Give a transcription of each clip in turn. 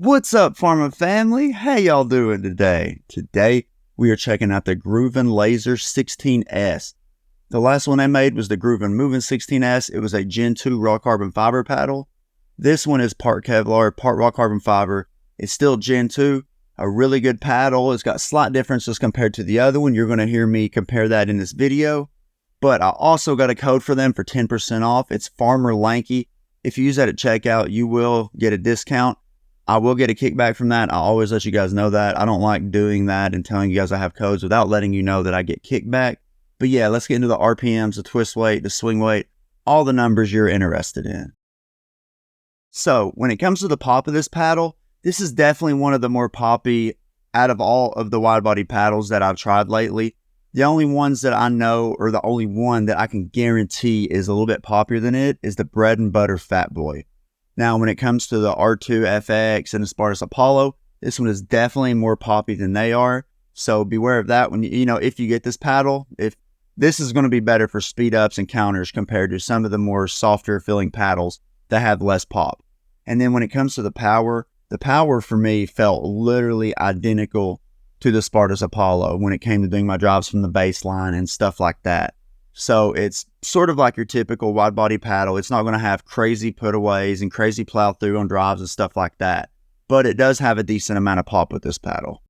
What's up, Pharma family? How y'all doing today? Today, we are checking out the GRUVN LAZR-16S. The last one I made was the GRUVN LAZR-16S. It was a Gen 2 raw carbon fiber paddle. This one is part Kevlar, part raw carbon fiber. It's still Gen 2, a really good paddle. It's got slight differences compared to the other one. You're going to hear me compare that in this video. But I also got a code for them for 10% off. It's Farmer Lanky. If you use that at checkout, you will get a discount. I will get a kickback from that. I always let you guys know that. I don't like doing that and telling you guys I have codes without letting you know that I get kickback. But yeah, let's get into the RPMs, the twist weight, the swing weight, all the numbers you're interested in. So when it comes to the pop of this paddle, this is definitely one of the more poppy out of all of the wide body paddles that I've tried lately. The only ones that I know, or the only one that I can guarantee is a little bit poppier than it, is the Bread and Butter Fat Boy. Now, when it comes to the R2 FX and the Spartus Apollo, this one is definitely more poppy than they are. So beware of that when if you get this paddle. If this is going to be better for speed ups and counters compared to some of the more softer feeling paddles that have less pop. And then when it comes to the power for me felt literally identical to the Spartus Apollo when it came to doing my drives from the baseline and stuff like that. So it's sort of like your typical wide body paddle. It's not going to have crazy putaways and crazy plow through on drives and stuff like that. But it does have a decent amount of pop with this paddle.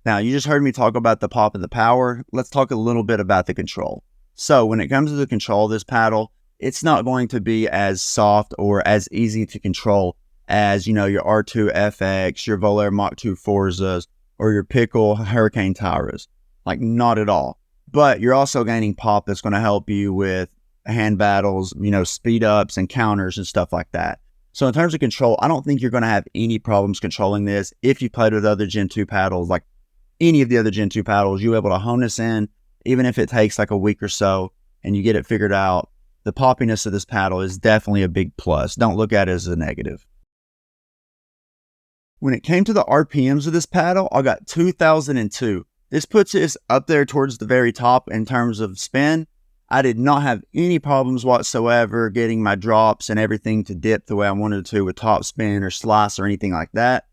Now, you just heard me talk about the pop and the power. Let's talk a little bit about the control. So when it comes to the control of this paddle, it's not going to be as soft or as easy to control as, your R2 FX, your Volair Mach 2 Forzas, or your Pickle Hurricane Tyras. Like, not at all. But you're also gaining pop that's going to help you with hand battles, speed ups and counters and stuff like that. So in terms of control, I don't think you're going to have any problems controlling this. If you played with other Gen 2 paddles, like any of the other Gen 2 paddles, you're able to hone this in, even if it takes like a week or so and you get it figured out. The poppiness of this paddle is definitely a big plus. Don't look at it as a negative. When it came to the RPMs of this paddle, I got 2002. This puts us up there towards the very top in terms of spin. I did not have any problems whatsoever getting my drops and everything to dip the way I wanted to with top spin or slice or anything like that.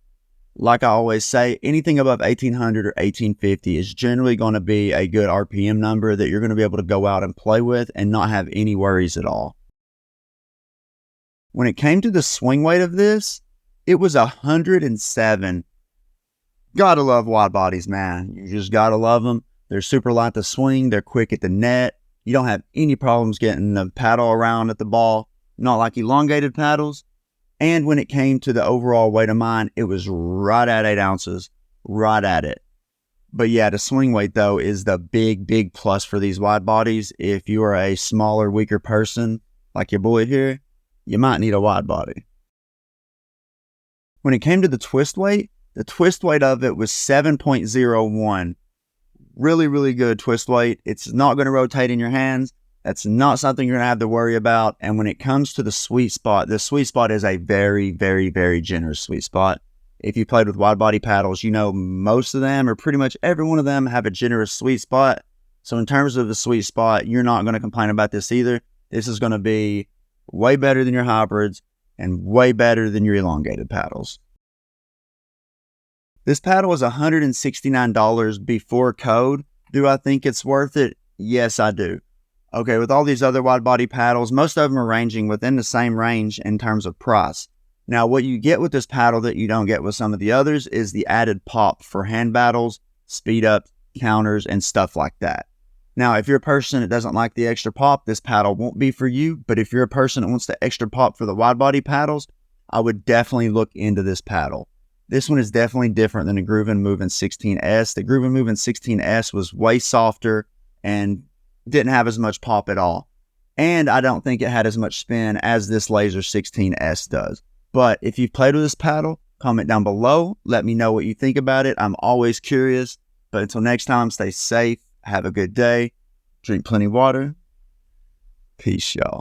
Like I always say, anything above 1800 or 1850 is generally going to be a good RPM number that you're going to be able to go out and play with and not have any worries at all. When it came to the swing weight of this, it was 107. Gotta love wide bodies, man. You just gotta love them. They're super light to swing. They're quick at the net. You don't have any problems getting the paddle around at the ball. Not like elongated paddles. And when it came to the overall weight of mine, it was right at 8 ounces. Right at it. But yeah, the swing weight, though, is the big plus for these wide bodies. If you are a smaller, weaker person, like your boy here, you might need a wide body. When it came to the twist weight, the twist weight of it was 7.01. Really good twist weight. It's not going to rotate in your hands. That's not something you're going to have to worry about. And when it comes to the sweet spot is a very generous sweet spot. If you played with wide body paddles, most of them, or pretty much every one of them, have a generous sweet spot. So in terms of the sweet spot, you're not going to complain about this either. This is going to be way better than your hybrids and way better than your elongated paddles. This paddle is $169 before code. Do I think it's worth it? Yes, I do. Okay, with all these other wide body paddles, most of them are ranging within the same range in terms of price. Now, what you get with this paddle that you don't get with some of the others is the added pop for hand battles, speed up, counters, and stuff like that. Now, if you're a person that doesn't like the extra pop, this paddle won't be for you. But if you're a person that wants the extra pop for the wide body paddles, I would definitely look into this paddle. This one is definitely different than the GRUVN LAZR-16S. The GRUVN LAZR-16S was way softer and didn't have as much pop at all. And I don't think it had as much spin as this LAZR-16S does. But if you've played with this paddle, comment down below. Let me know what you think about it. I'm always curious. But until next time, stay safe. Have a good day. Drink plenty of water. Peace, y'all.